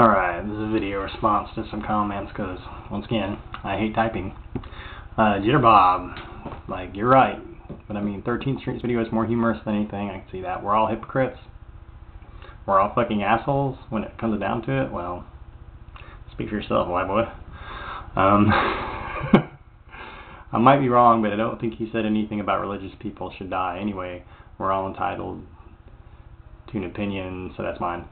Alright, this is a video response to some comments because, once again, I hate typing. Jitterbob, like, you're right. But I mean, 13th Street's video is more humorous than anything. I can see that. We're all hypocrites. We're all fucking assholes when it comes down to it. Well, speak for yourself, white boy. I might be wrong, but I don't think he said anything about religious people should die. Anyway, we're all entitled to an opinion, so that's mine.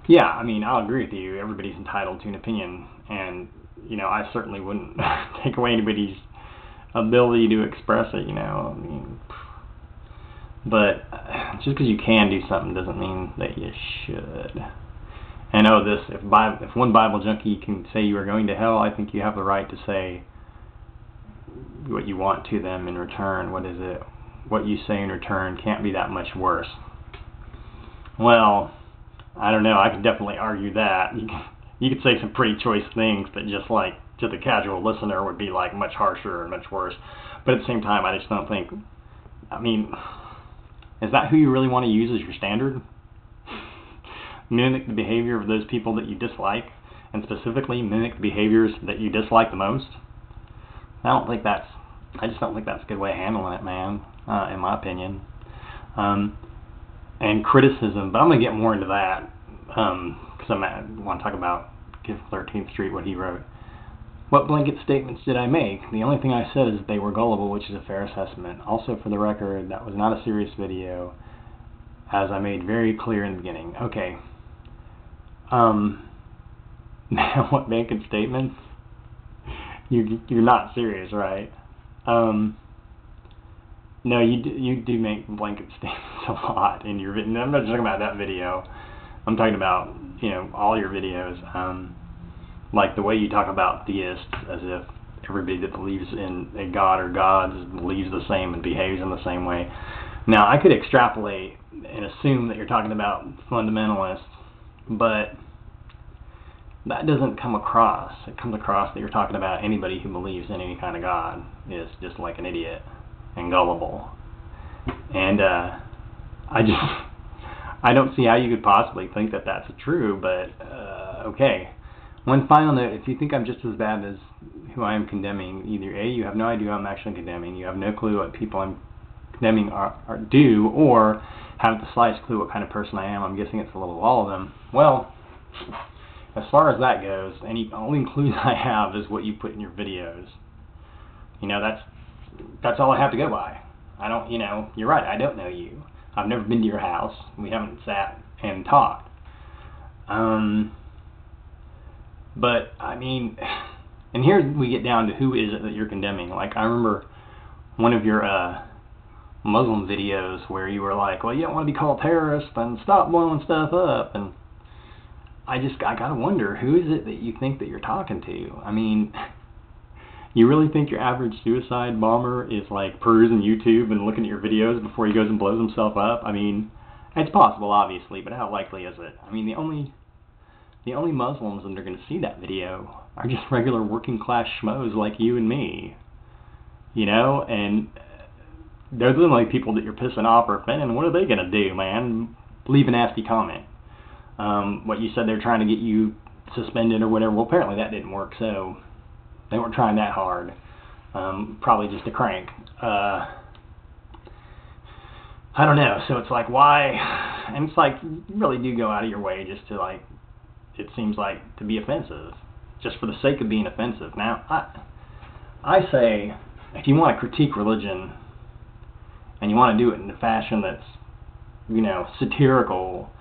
Yeah, I mean, I'll agree with you. Everybody's entitled to an opinion, and, you know, I certainly wouldn't take away anybody's ability to express it, you know. I mean, but just because you can do something doesn't mean that you should. And if one Bible junkie can say you are going to hell, I think you have the right to say what you want to them in return. What is it? What you say in return can't be that much worse. Well, I don't know. I could definitely argue that. You could say some pretty choice things that just like to the casual listener would be like much harsher and much worse. But at the same time, I just don't think, I mean, is that who you really want to use as your standard? Mimic the behavior of those people that you dislike, and specifically mimic the behaviors that you dislike the most? I just don't think that's a good way of handling it, man, in my opinion. And criticism, but I'm going to get more into that, because I want to talk about Give 13th Street, what he wrote. What blanket statements did I make? The only thing I said is that they were gullible, which is a fair assessment. Also, for the record, that was not a serious video, as I made very clear in the beginning. Okay. What blanket statements? You're not serious, right? No, you do make blanket statements a lot in your video. I'm not just talking about that video. I'm talking about, you know, all your videos. Like the way you talk about theists as if everybody that believes in a god or gods believes the same and behaves in the same way. Now, I could extrapolate and assume that you're talking about fundamentalists, but that doesn't come across. It comes across that you're talking about anybody who believes in any kind of god is just like an idiot and gullible. And I don't see how you could possibly think that that's true, but okay. One final note: if you think I'm just as bad as who I am condemning, either A, you have no idea who I'm actually condemning, you have no clue what people I'm condemning do, or have the slightest clue what kind of person I am. I'm guessing it's a little of all of them. Well, as far as that goes, only clues I have is what you put in your videos. You know, that's all I have to go by. I don't, you know, you're right, I don't know you. I've never been to your house. We haven't sat and talked. But, I mean, and here we get down to who is it that you're condemning. Like, I remember one of your Muslim videos where you were like, well, you don't want to be called terrorist and stop blowing stuff up. And I gotta wonder, who is it that you think that you're talking to? I mean, you really think your average suicide bomber is like perusing YouTube and looking at your videos before he goes and blows himself up? I mean, it's possible, obviously, but how likely is it? I mean, the only Muslims that are going to see that video are just regular working class schmoes like you and me, you know, and they're the only people that you're pissing off or offending. What are they going to do, man? Leave a nasty comment. What you said they're trying to get you suspended or whatever, well, apparently that didn't work, so they weren't trying that hard. Probably just a crank. I don't know, so it's like, why? And it's like, you really do go out of your way just to, like, it seems like, to be offensive, just for the sake of being offensive. Now, I say, if you want to critique religion, and you want to do it in a fashion that's, you know, satirical,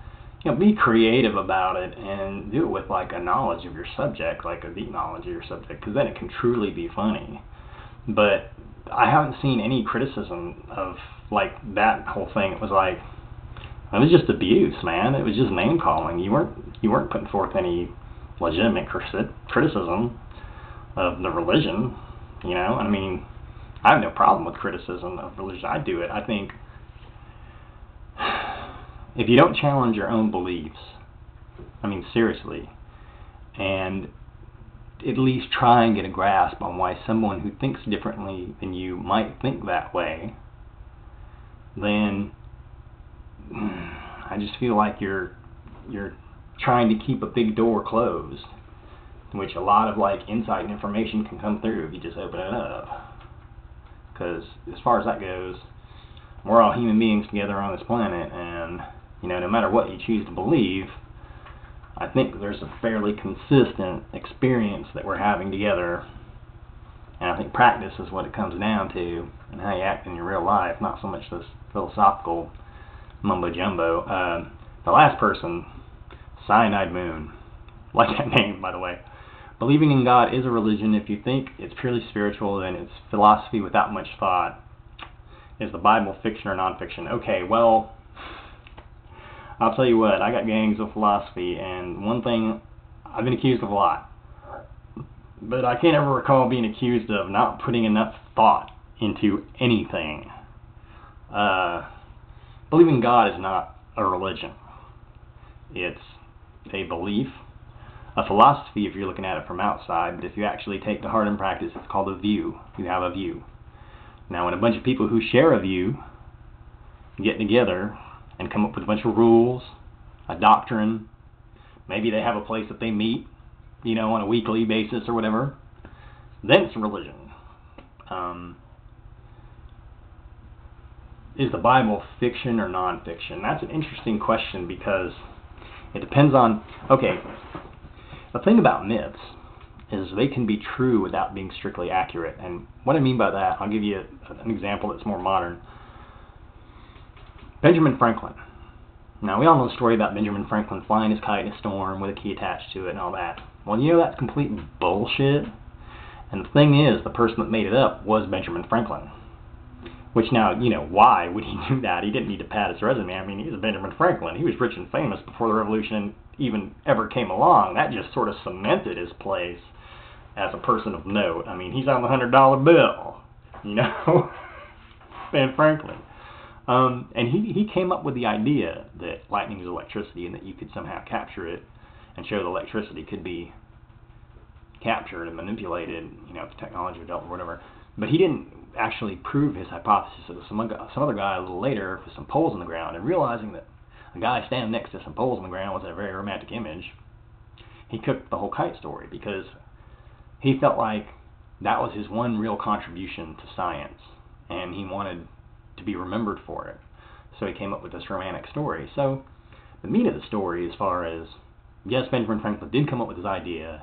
you know, be creative about it, and do it with, like, a knowledge of your subject, like a deep knowledge of your subject, because then it can truly be funny. But I haven't seen any criticism of, like, that whole thing. It was like, it was just abuse, man. It was just name-calling. You weren't putting forth any legitimate criticism of the religion, you know? I mean, I have no problem with criticism of religion. I do it. I think if you don't challenge your own beliefs, I mean, seriously, and at least try and get a grasp on why someone who thinks differently than you might think that way, then I just feel like you're trying to keep a big door closed, in which a lot of like insight and information can come through if you just open it up. Because as far as that goes, we're all human beings together on this planet, and no matter what you choose to believe, I think there's a fairly consistent experience that we're having together. And I think practice is what it comes down to, and how you act in your real life, not so much this philosophical mumbo-jumbo. The last person, Cyanide Moon, like that name, by the way. Believing in God is a religion. If you think it's purely spiritual, then it's philosophy without much thought. Is the Bible fiction or nonfiction? Okay, well, I'll tell you what, I got gangs of philosophy, and one thing I've been accused of a lot, but I can't ever recall being accused of not putting enough thought into anything. Believing in God is not a religion. It's a belief, a philosophy if you're looking at it from outside, but if you actually take to heart and practice, it's called a view. You have a view. Now, when a bunch of people who share a view get together and come up with a bunch of rules, a doctrine, maybe they have a place that they meet, on a weekly basis or whatever, then it's a religion. Is the Bible fiction or nonfiction? That's an interesting question because it depends on, okay, the thing about myths is they can be true without being strictly accurate. And what I mean by that, I'll give you an example that's more modern. Benjamin Franklin. Now, we all know the story about Benjamin Franklin flying his kite in a storm with a key attached to it and all that. Well, that's complete bullshit. And the thing is, the person that made it up was Benjamin Franklin. Which now, why would he do that? He didn't need to pad his resume. I mean, he's a Benjamin Franklin. He was rich and famous before the revolution even ever came along. That just sort of cemented his place as a person of note. I mean, he's on the $100 bill, Ben Franklin. And he came up with the idea that lightning is electricity and that you could somehow capture it and show the electricity could be captured and manipulated, if the technology developed or whatever. But he didn't actually prove his hypothesis. It was some other guy a little later with some poles in the ground, and realizing that a guy standing next to some poles in the ground was a very romantic image, he cooked the whole kite story because he felt like that was his one real contribution to science, and he wanted to be remembered for it. So he came up with this romantic story. So the meat of the story, as far as, yes, Benjamin Franklin did come up with his idea,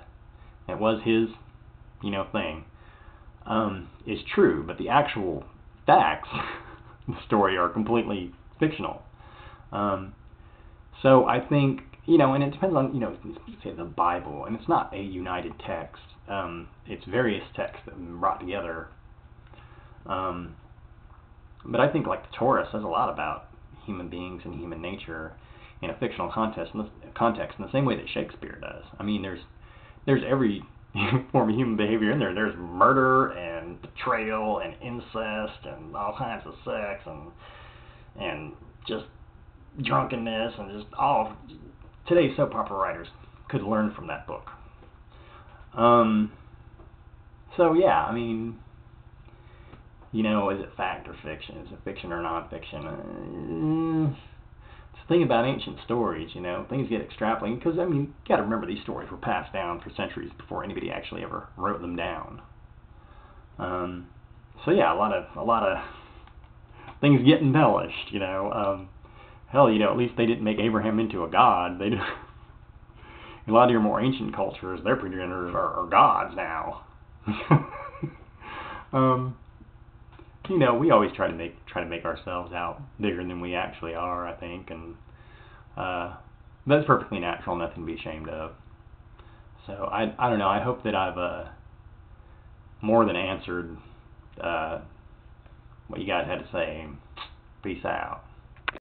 it was his, thing, is true, but the actual facts of the story are completely fictional. So I think, and it depends on, say the Bible, and it's not a united text. It's various texts that have been brought together. But I think like the Torah says a lot about human beings and human nature in a fictional context in the same way that Shakespeare does. I mean, there's every form of human behavior in there. There's murder and betrayal and incest and all kinds of sex and just drunkenness and just all. Today's soap opera writers could learn from that book. So yeah, I mean, is it fact or fiction? Is it fiction or non-fiction? It's the thing about ancient stories, things get extrapolated because, you got to remember these stories were passed down for centuries before anybody actually ever wrote them down. So yeah, a lot of things get embellished, hell, at least they didn't make Abraham into a god. They do. A lot of your more ancient cultures, their progenitors are gods now. We always try to make ourselves out bigger than we actually are, I think, and that's perfectly natural, nothing to be ashamed of. So I don't know. I hope that I've more than answered what you guys had to say. Peace out.